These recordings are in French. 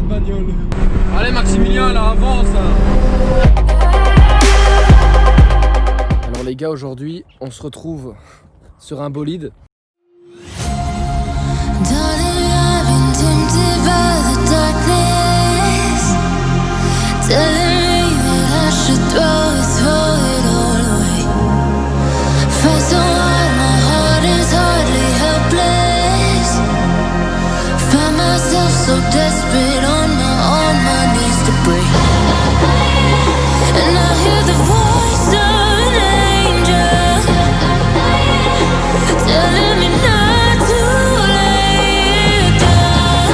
bagnole. Allez Maximilien, là, avance. Alors les gars, aujourd'hui, on se retrouve sur un bolide. So desperate on my knees to break. And I hear the voice of an angel telling me not to lay it down.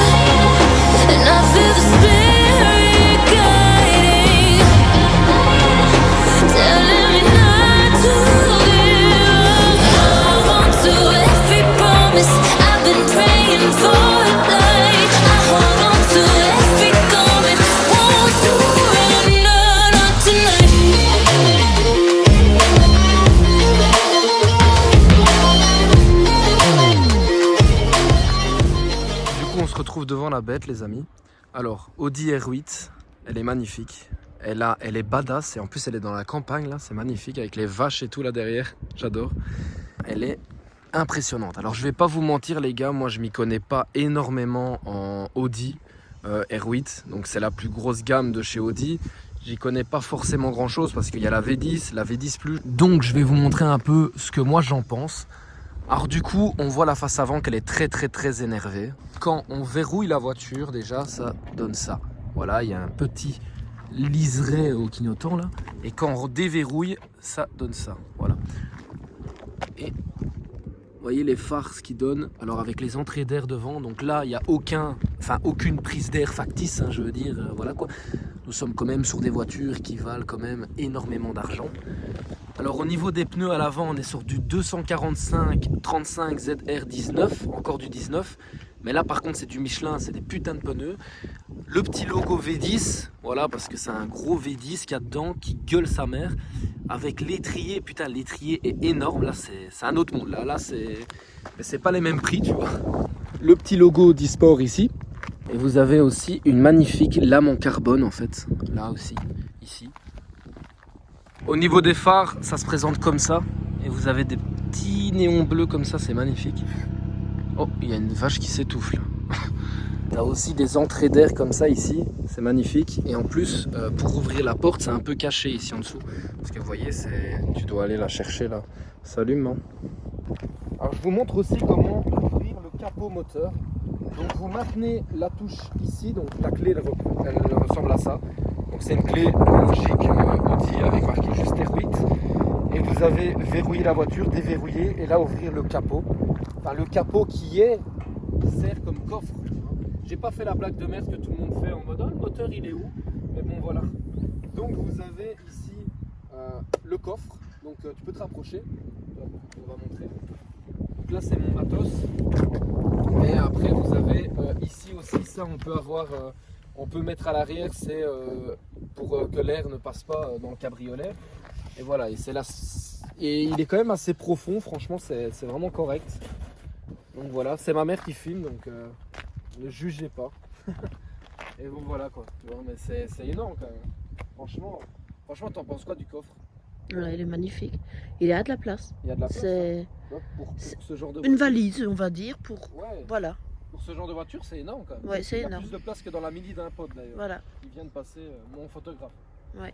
And I feel the spirit guiding, telling me not to give up. Hold on to every promise I've been praying for. Devant la bête les amis. Alors Audi R8, elle est magnifique, elle est badass et en plus elle est dans la campagne là, c'est magnifique avec les vaches et tout là derrière, j'adore. Elle est impressionnante. Alors je vais pas vous mentir les gars, moi je m'y connais pas énormément en Audi R8, donc c'est la plus grosse gamme de chez Audi. J'y connais pas forcément grand chose parce qu'il y a la V10, la V10 Plus. Donc je vais vous montrer un peu ce que moi j'en pense. Alors du coup, on voit la face avant qu'elle est très énervée. Quand on verrouille la voiture, déjà, ça donne ça. Voilà, il y a un petit liseré au clignotant là. Et quand on déverrouille, ça donne ça. Voilà. Et vous voyez les phares ce qu'ils donnent. Alors avec les entrées d'air devant, donc là, il n'y a aucune prise d'air factice, hein, je veux dire. Voilà quoi. Nous sommes quand même sur des voitures qui valent quand même énormément d'argent. Alors au niveau des pneus à l'avant, on est sur du 245-35 ZR19, encore du 19. Mais là par contre c'est du Michelin, c'est des putains de pneus. Le petit logo V10, voilà, parce que c'est un gros V10 qu'il y a dedans, qui gueule sa mère. Avec l'étrier, putain l'étrier est énorme, là c'est un autre monde. Là c'est pas les mêmes prix, tu vois. Le petit logo d'e-sport ici. Et vous avez aussi une magnifique lame en carbone en fait, là aussi, ici. Au niveau des phares, ça se présente comme ça. Et vous avez des petits néons bleus comme ça, c'est magnifique. Oh, il y a une vache qui s'étouffe là. Il y a aussi des entrées d'air comme ça ici, c'est magnifique. Et en plus, pour ouvrir la porte, c'est un peu caché ici en dessous. Parce que vous voyez, tu dois aller la chercher là. Ça allume, hein. Alors je vous montre aussi comment ouvrir le capot moteur. Donc vous maintenez la touche ici, donc la clé elle ressemble à ça. Donc c'est une clé logique Audi avec marqué juste R8. Et vous avez verrouillé la voiture, déverrouillé et là ouvrir le capot. Enfin le capot qui sert comme coffre. J'ai pas fait la blague de merde que tout le monde fait en mode oh, le moteur il est où? Mais bon voilà. Donc vous avez ici le coffre. Donc tu peux te rapprocher. On va montrer. Donc là c'est mon matos. Et après vous avez ici aussi ça on peut mettre à l'arrière, c'est pour que l'air ne passe pas dans le cabriolet. Et voilà, et c'est là. Et il est quand même assez profond, franchement c'est vraiment correct. Donc voilà, c'est ma mère qui filme, donc ne jugez pas. Et bon voilà quoi, tu vois, mais c'est énorme quand même. Franchement t'en penses quoi du coffre? Ouais, il est magnifique. Il y a de la place. Il y a de la place. C'est pour ce genre de une valise, on va dire, pour voilà. Pour ce genre de voiture, c'est énorme quand même. Ouais, c'est énorme. Il y a plus de place que dans la Mini d'un pote d'ailleurs. Voilà. Il vient de passer mon photographe. Ouais.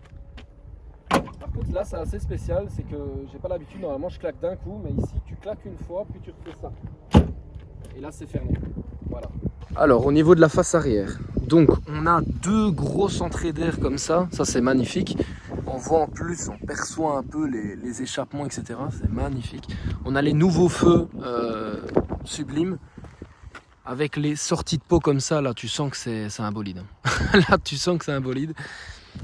Par contre là c'est assez spécial, c'est que j'ai pas l'habitude, normalement je claque d'un coup, mais ici tu claques une fois, puis tu refais ça. Et là c'est fermé. Voilà. Alors au niveau de la face arrière, donc on a deux grosses entrées d'air comme ça c'est magnifique. On voit en plus, on perçoit un peu les échappements, etc. C'est magnifique. On a les nouveaux feux sublimes. Avec les sorties de pot comme ça, là tu sens que c'est un bolide. Là tu sens que c'est un bolide.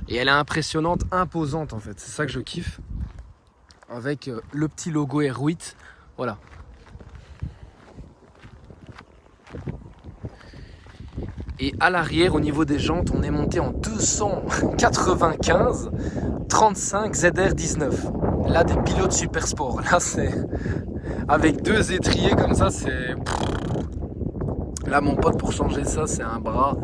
Et elle est impressionnante, imposante en fait. C'est ça que je kiffe. Avec le petit logo R8. Voilà. Et à l'arrière, au niveau des jantes, on est monté en 295 35 ZR19. Là, des pilotes super sport. Là, c'est avec deux étriers comme ça, c'est... Là, mon pote, pour changer ça, c'est un bras.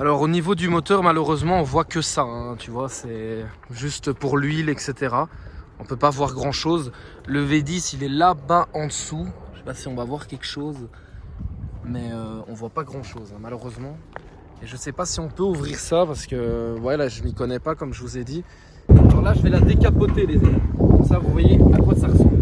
Alors au niveau du moteur, malheureusement, on voit que ça, hein, tu vois, c'est juste pour l'huile, etc. On peut pas voir grand chose. Le V10, il est là-bas en dessous. Je sais pas si on va voir quelque chose, mais on voit pas grand chose, hein, malheureusement. Et je sais pas si on peut ouvrir ça parce que voilà, je m'y connais pas comme je vous ai dit. Alors là, je vais la décapoter, les amis. Comme ça, vous voyez à quoi ça ressemble.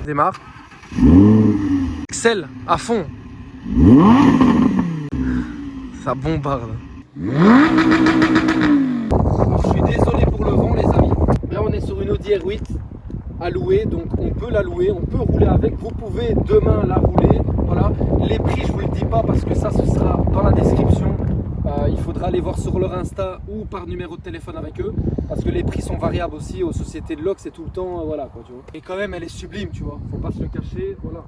Démarre. Excel à fond. Ça bombarde. Alors, je suis désolé pour le vent, les amis. Là, on est sur une Audi R8 à louer, donc on peut la louer, on peut rouler avec. Vous pouvez demain la rouler. Voilà. Les prix, je vous le dis pas parce que ça, ce sera dans la description. Il faudra aller voir sur leur Insta ou par numéro de téléphone avec eux parce que les prix sont variables aussi aux sociétés de loc, c'est tout le temps, voilà quoi, tu vois. Et quand même, elle est sublime, tu vois, faut pas se le cacher, voilà.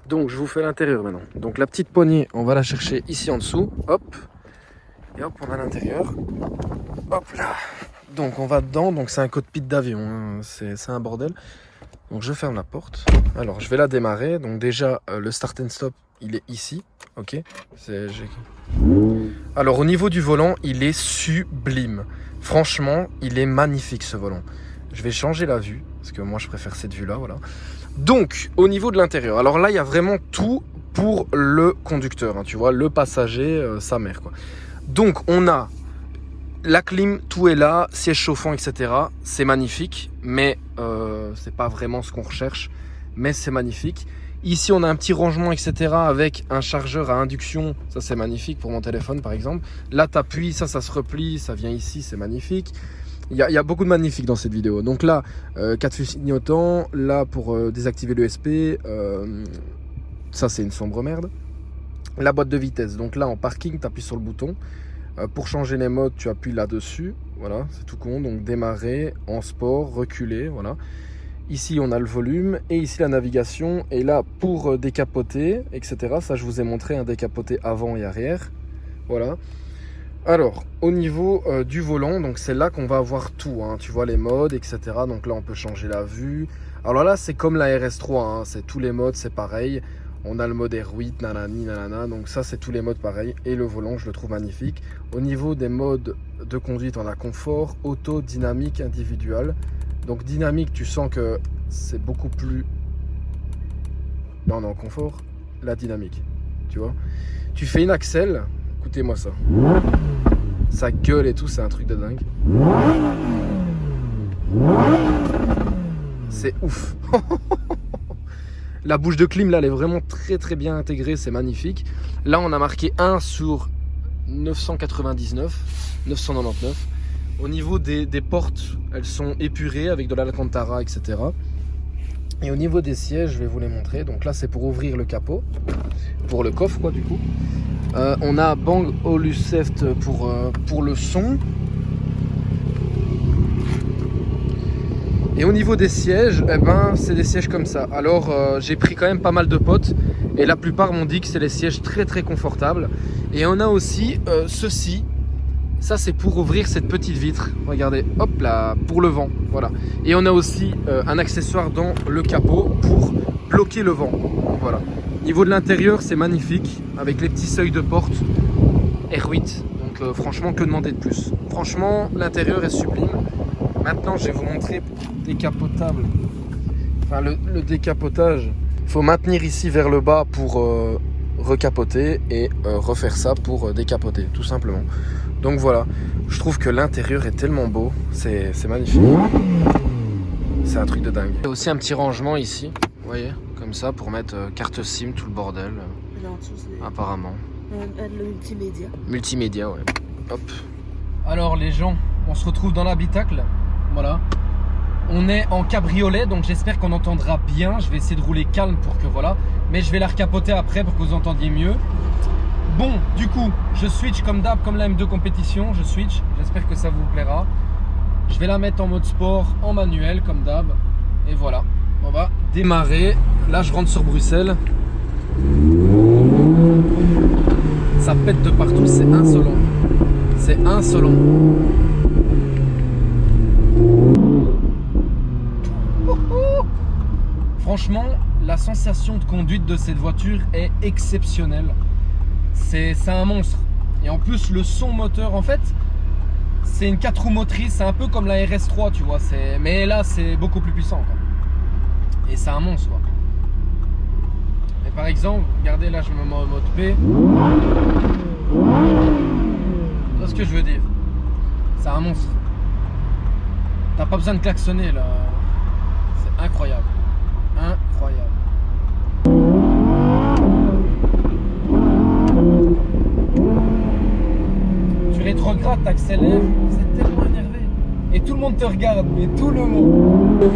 Donc, je vous fais l'intérieur maintenant. Donc, la petite poignée, on va la chercher ici en dessous, hop, et hop, on a l'intérieur, hop là. Donc, on va dedans, donc c'est un cockpit d'avion, hein. C'est un bordel. Donc, je ferme la porte. Alors, je vais la démarrer. Donc, déjà, le start and stop, il est ici, ok. Alors au niveau du volant, il est sublime. Franchement, il est magnifique ce volant. Je vais changer la vue, parce que moi je préfère cette vue-là, voilà. Donc, au niveau de l'intérieur, alors là, il y a vraiment tout pour le conducteur, hein, tu vois, le passager, sa mère, quoi. Donc, on a la clim, tout est là, siège chauffant, etc. C'est magnifique, mais c'est pas vraiment ce qu'on recherche, mais c'est magnifique. Ici, on a un petit rangement, etc. avec un chargeur à induction. Ça, c'est magnifique pour mon téléphone, par exemple. Là, tu appuies, ça se replie, ça vient ici, c'est magnifique. Il y a beaucoup de magnifiques dans cette vidéo. Donc là, 4 clignotants. Là, pour désactiver l'ESP, ça, c'est une sombre merde. La boîte de vitesse. Donc là, en parking, tu appuies sur le bouton. Pour changer les modes, tu appuies là-dessus. Voilà, c'est tout con. Donc démarrer, en sport, reculer, voilà. Ici, on a le volume et ici la navigation. Et là, pour décapoter, etc. Ça, je vous ai montré un décapoté avant et arrière. Voilà. Alors, au niveau du volant, donc c'est là qu'on va avoir tout. Hein. Tu vois les modes, etc. Donc là, on peut changer la vue. Alors là, c'est comme la RS3. Hein. C'est tous les modes, c'est pareil. On a le mode R8, nanani, nanana. Donc ça, c'est tous les modes pareil. Et le volant, je le trouve magnifique. Au niveau des modes de conduite, on a confort, auto, dynamique, individuel. Donc dynamique, tu sens que c'est beaucoup plus... Non, confort, la dynamique, tu vois. Tu fais une accel, écoutez-moi ça. Ça gueule et tout, c'est un truc de dingue. C'est ouf. La bouche de clim, là, elle est vraiment très très bien intégrée, c'est magnifique. Là, on a marqué 1 sur 999. Au niveau des portes, elles sont épurées avec de l'Alcantara, etc. Et au niveau des sièges, je vais vous les montrer. Donc là, c'est pour ouvrir le capot, pour le coffre, quoi, du coup. On a Bang Olufsen pour le son. Et au niveau des sièges, eh ben, c'est des sièges comme ça. Alors, j'ai pris quand même pas mal de potes. Et la plupart m'ont dit que c'est des sièges très très confortables. Et on a aussi ceci. Ça, c'est pour ouvrir cette petite vitre. Regardez, hop là, pour le vent. Voilà. Et on a aussi un accessoire dans le capot pour bloquer le vent. Voilà. Niveau de l'intérieur, c'est magnifique. Avec les petits seuils de porte R8. Donc franchement, que demander de plus. Franchement, l'intérieur est sublime. Maintenant, je vais vous montrer décapotable. Enfin, le décapotage. Il faut maintenir ici vers le bas pour recapoter et refaire ça pour décapoter, tout simplement. Donc voilà, je trouve que l'intérieur est tellement beau, c'est magnifique. C'est un truc de dingue. Il y a aussi un petit rangement ici, vous voyez, comme ça, pour mettre carte SIM, tout le bordel, apparemment. Le multimédia. Multimédia, ouais. Hop. Alors les gens, on se retrouve dans l'habitacle, voilà. On est en cabriolet, donc j'espère qu'on entendra bien. Je vais essayer de rouler calme pour que voilà. Mais je vais la recapoter après pour que vous entendiez mieux. Bon, du coup, je switch comme d'hab, comme la M2 compétition. Je switch, j'espère que ça vous plaira. Je vais la mettre en mode sport, en manuel, comme d'hab. Et voilà, on va démarrer. Là, je rentre sur Bruxelles. Ça pète de partout, c'est insolent. C'est insolent. Franchement, la sensation de conduite de cette voiture est exceptionnelle. C'est un monstre. Et en plus, le son moteur, en fait, c'est une 4 roues motrices. C'est un peu comme la RS3, tu vois. Mais là, c'est beaucoup plus puissant, quoi. Et c'est un monstre, quoi. Et par exemple, regardez, là, je me mets en mode P. C'est ce que je veux dire. C'est un monstre. T'as pas besoin de klaxonner, là. C'est incroyable. Incroyable. Tu rétrogrades, t'accélères, c'est tellement énervé. Et tout le monde te regarde, mais tout le monde.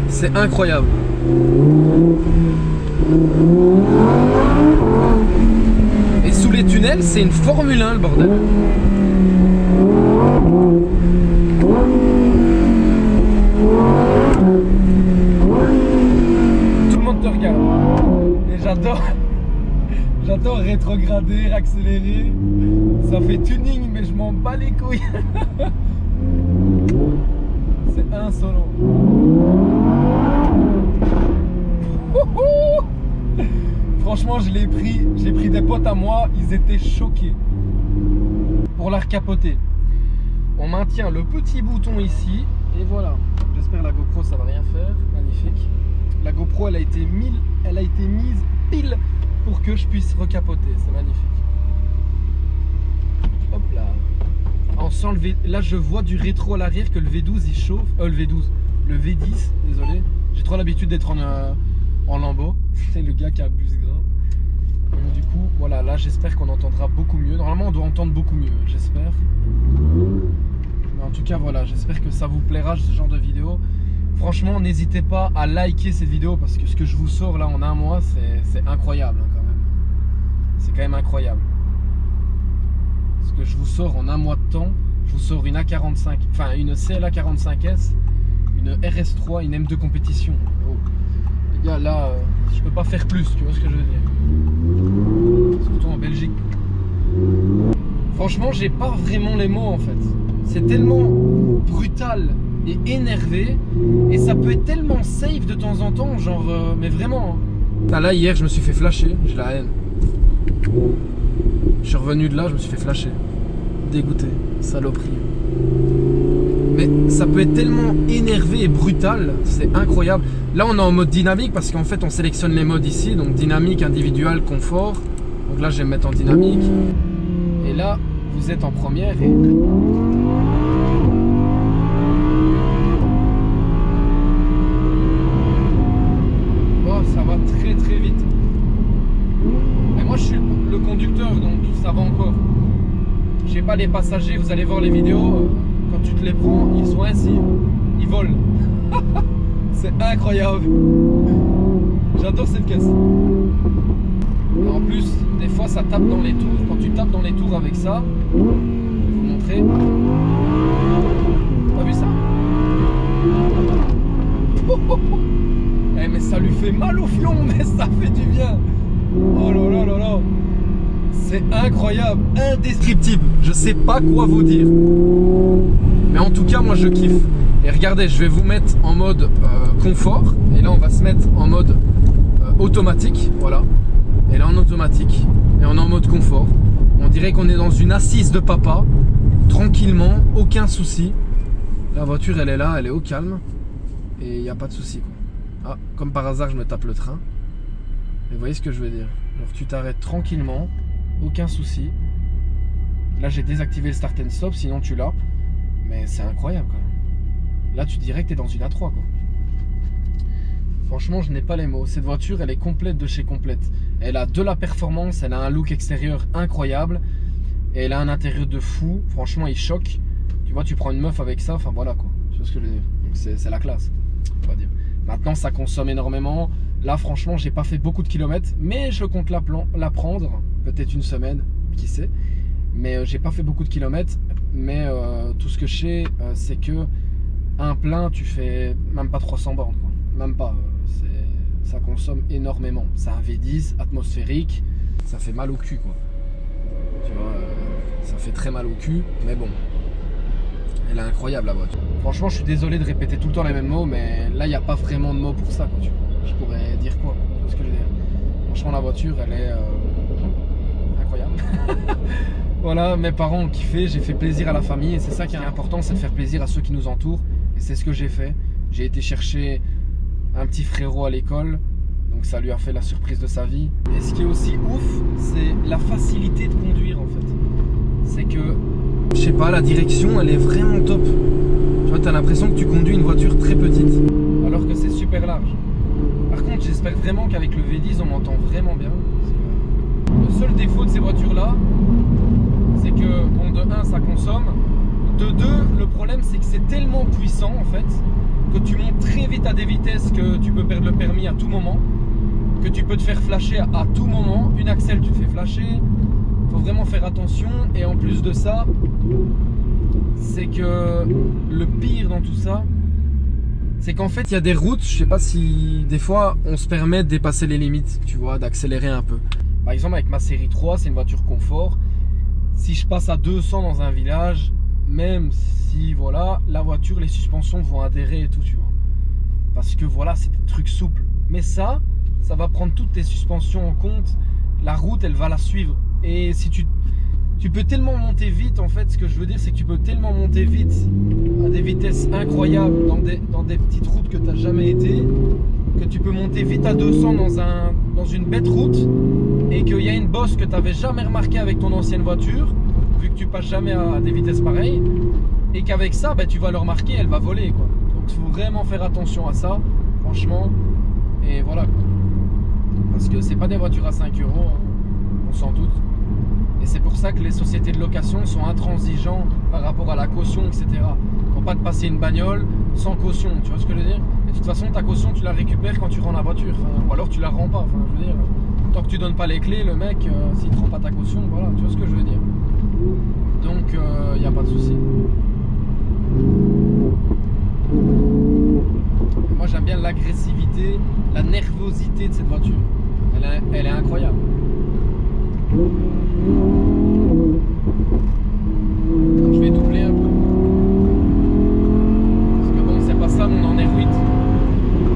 C'est incroyable. Et sous les tunnels, c'est une Formule 1 le bordel. Tout le monde te regarde. Et j'adore rétrograder, accélérer. Ça fait tuning, mais je m'en bats les couilles. C'est insolent. Franchement, j'ai pris des potes à moi, ils étaient choqués. Pour la recapoter, on maintient le petit bouton ici, et voilà. J'espère la GoPro ça va rien faire, magnifique. La GoPro elle a été mise pile pour que je puisse recapoter, c'est magnifique. Hop là. On sent là je vois du rétro à l'arrière que le V12 il chauffe, le V10, désolé. J'ai trop l'habitude d'être en lambeau. C'est le gars qui abuse grave. Donc, du coup, voilà, là j'espère qu'on entendra beaucoup mieux. Normalement on doit entendre beaucoup mieux, j'espère. Mais en tout cas voilà, j'espère que ça vous plaira ce genre de vidéo. Franchement, n'hésitez pas à liker cette vidéo parce que ce que je vous sors là en un mois, c'est incroyable hein, quand même. C'est quand même incroyable. Ce que je vous sors en un mois de temps, je vous sors une A45, enfin une CLA 45S, une RS3, une M2 compétition. Oh. Les gars, là, je peux pas faire plus, tu vois ce que je veux dire. Surtout en Belgique. Franchement, j'ai pas vraiment les mots en fait. C'est tellement brutal et énervé, et ça peut être tellement safe de temps en temps, genre, mais vraiment. Ah, là, hier, je me suis fait flasher, j'ai la haine. Je suis revenu de là, je me suis fait flasher. Dégoûté, saloperie. Mais ça peut être tellement énervé et brutal, c'est incroyable. Là on est en mode dynamique parce qu'en fait on sélectionne les modes ici. Donc dynamique, individuel, confort. Donc là je vais me mettre en dynamique. Et là vous êtes en première et... Oh, ça va très très vite. Et moi je suis le conducteur donc ça va encore. J'ai pas les passagers, vous allez voir les vidéos. Quand tu te les prends, ils sont ainsi, ils volent. C'est incroyable. J'adore cette caisse. Et en plus, des fois ça tape dans les tours. Quand tu tapes dans les tours avec ça, je vais vous montrer. T'as vu ça? Eh mais ça lui fait mal au fion, mais ça fait du bien. Oh là là là là. C'est incroyable, indescriptible. Je sais pas quoi vous dire. Mais en tout cas, moi je kiffe. Et regardez, je vais vous mettre en mode confort. Et là, on va se mettre en mode automatique. Voilà. Et là, en automatique. Et on est en mode confort. On dirait qu'on est dans une assise de papa. Tranquillement, aucun souci. La voiture, elle est là, elle est au calme. Et il n'y a pas de souci. Ah, comme par hasard, je me tape le train. Et vous voyez ce que je veux dire? Alors, tu t'arrêtes tranquillement. Aucun souci. Là j'ai désactivé le start and stop, sinon tu l'as. Mais c'est incroyable quand même. Là tu dirais que t'es dans une A3 quoi. Franchement je n'ai pas les mots. Cette voiture elle est complète de chez complète. Elle a de la performance, elle a un look extérieur incroyable. Et elle a un intérieur de fou. Franchement il choque. Tu vois, tu prends une meuf avec ça, enfin voilà quoi. Tu vois ce que je veux dire. Donc c'est la classe, on va dire. Maintenant, ça consomme énormément. Là, franchement, j'ai pas fait beaucoup de kilomètres, mais je compte la prendre. Peut-être une semaine, qui sait. Mais j'ai pas fait beaucoup de kilomètres. Mais tout ce que je sais, c'est que un plein, tu fais même pas 300 bornes, quoi. Même pas. Ça consomme énormément. C'est un V10 atmosphérique. Ça fait mal au cul, quoi. Tu vois, ça fait très mal au cul. Mais bon, elle est incroyable la voiture. Franchement, je suis désolé de répéter tout le temps les mêmes mots, mais là, il n'y a pas vraiment de mots pour ça, quoi, tu vois. Je pourrais dire quoi? Tu vois ce que je veux dire? Franchement, la voiture, elle est incroyable. Voilà, mes parents ont kiffé, j'ai fait plaisir à la famille et c'est ça qui est important, c'est de faire plaisir à ceux qui nous entourent. Et c'est ce que j'ai fait. J'ai été chercher un petit frérot à l'école, donc ça lui a fait la surprise de sa vie. Et ce qui est aussi ouf, c'est la facilité de conduire en fait. C'est que, je sais pas, la direction elle est vraiment top. Tu vois, t'as l'impression que tu conduis une voiture très petite, alors que c'est super large. Par contre, j'espère vraiment qu'avec le V10 on m'entend vraiment bien. Le seul défaut de ces voitures là, c'est que, bon, de 1 ça consomme, de 2 le problème c'est que c'est tellement puissant en fait, que tu montes très vite à des vitesses que tu peux perdre le permis à tout moment, que tu peux te faire flasher à tout moment, une axelle tu te fais flasher, faut vraiment faire attention. Et en plus de ça, c'est que le pire dans tout ça, c'est qu'en fait il y a des routes, je sais pas si des fois on se permet de dépasser les limites, tu vois, d'accélérer un peu. Par exemple avec ma série 3, c'est une voiture confort. Si je passe à 200 dans un village, même si voilà, la voiture, les suspensions vont adhérer et tout, tu vois. Parce que voilà, c'est des trucs souples. Mais ça va prendre toutes tes suspensions en compte. La route, elle va la suivre. Et si tu peux tellement monter vite, en fait, ce que je veux dire, c'est que tu peux tellement monter vite à des vitesses incroyables dans des petites routes que tu n'as jamais été, que tu peux monter vite à 200 dans une bête route et qu'il y a une bosse que tu n'avais jamais remarqué avec ton ancienne voiture, vu que tu passes jamais à des vitesses pareilles, et qu'avec ça, ben, tu vas le remarquer, elle va voler, quoi. Donc il faut vraiment faire attention à ça, franchement, et voilà, quoi. Parce que c'est pas des voitures à 5 €, hein, on s'en doute. Et c'est pour ça que les sociétés de location sont intransigeants par rapport à la caution, etc. Pour pas te passer une bagnole sans caution, tu vois ce que je veux dire? Et de toute façon, ta caution, tu la récupères quand tu rends la voiture, enfin, ou alors tu la rends pas, enfin, je veux dire, tant que tu donnes pas les clés, le mec, s'il te rend pas ta caution, voilà, tu vois ce que je veux dire? Donc, il n'y a pas de souci. Moi, j'aime bien l'agressivité, la nervosité de cette voiture. Elle est incroyable. Je vais doubler un peu. Parce que bon, c'est pas ça mon en R8.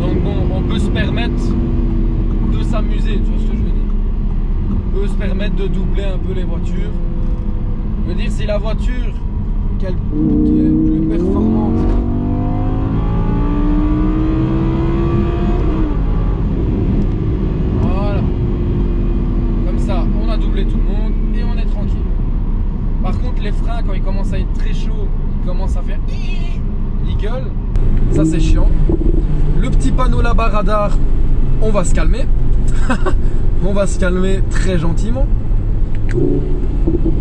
Donc bon, on peut se permettre de s'amuser, tu vois ce que je veux dire. On peut se permettre de doubler un peu les voitures. Je veux dire, si la voiture qui est plus performante, voilà, comme ça, on a doublé tout le monde et on est tranquille. Par contre, les freins, quand ils commencent à être très chauds, ils commencent à faire, ils gueulent. Ça, c'est chiant. Le petit panneau là-bas, radar, on va se calmer. On va se calmer très gentiment.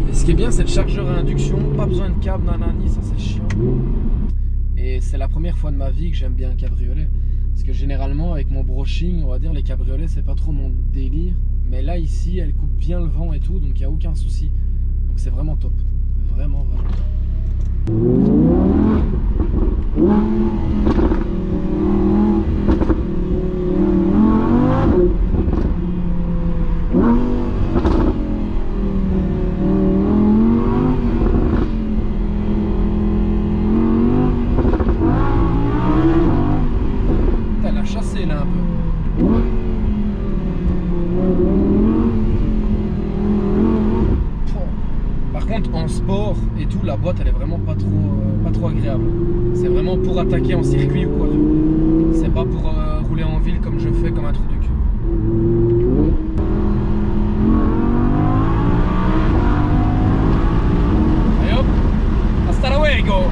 Et ce qui est bien, c'est le chargeur à induction, pas besoin de câble, nanani, ça c'est chiant. Et c'est la première fois de ma vie que j'aime bien un cabriolet. Parce que généralement, avec mon brushing, on va dire, les cabriolets, c'est pas trop mon délire. Mais là, ici, elle coupe bien le vent et tout, donc il n'y a aucun souci. Donc c'est vraiment top. Vraiment, vraiment top. Elle a chassé là un peu. Par contre, en sport et tout, la boîte elle est vraiment pas trop agréable. C'est vraiment pour attaquer en circuit ou quoi. C'est pas pour rouler en ville comme je fais comme un trou du cul. Allez hop, hasta luego.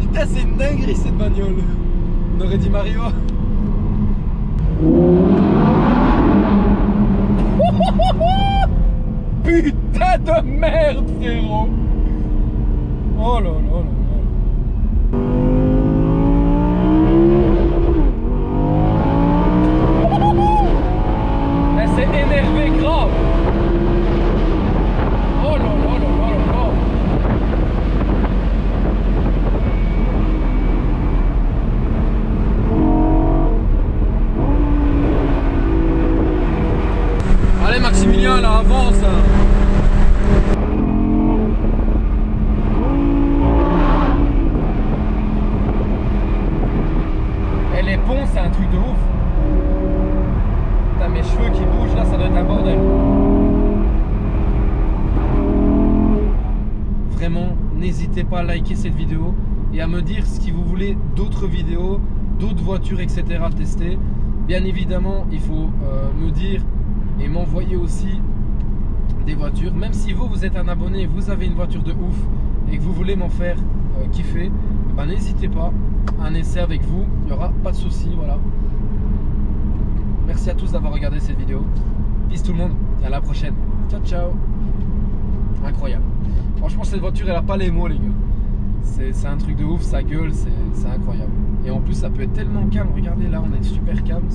Putain, c'est une dinguerie cette bagnole. On aurait dit Mario. Putain de merde, frérot. Oh là là là là. Elle s'est énervée grave. Oh là là là là là là. Allez Maximilien, là, avance. Et les ponts, c'est un truc de ouf. Putain, mes cheveux qui bougent, là, ça doit être un bordel. Vraiment, n'hésitez pas à liker cette vidéo et à me dire si vous voulez d'autres vidéos, d'autres voitures, etc. tester. Bien évidemment, il faut me dire et m'envoyer aussi des voitures. Même si vous êtes un abonné et vous avez une voiture de ouf et que vous voulez m'en faire kiffer, ben n'hésitez pas, un essai avec vous, il n'y aura pas de souci. Voilà. Merci à tous d'avoir regardé cette vidéo. Peace tout le monde et à la prochaine. Ciao ciao. Incroyable. Franchement cette voiture elle a pas les mots les gars. C'est un truc de ouf, ça gueule, c'est incroyable. Et en plus ça peut être tellement calme. Regardez là on est super calme.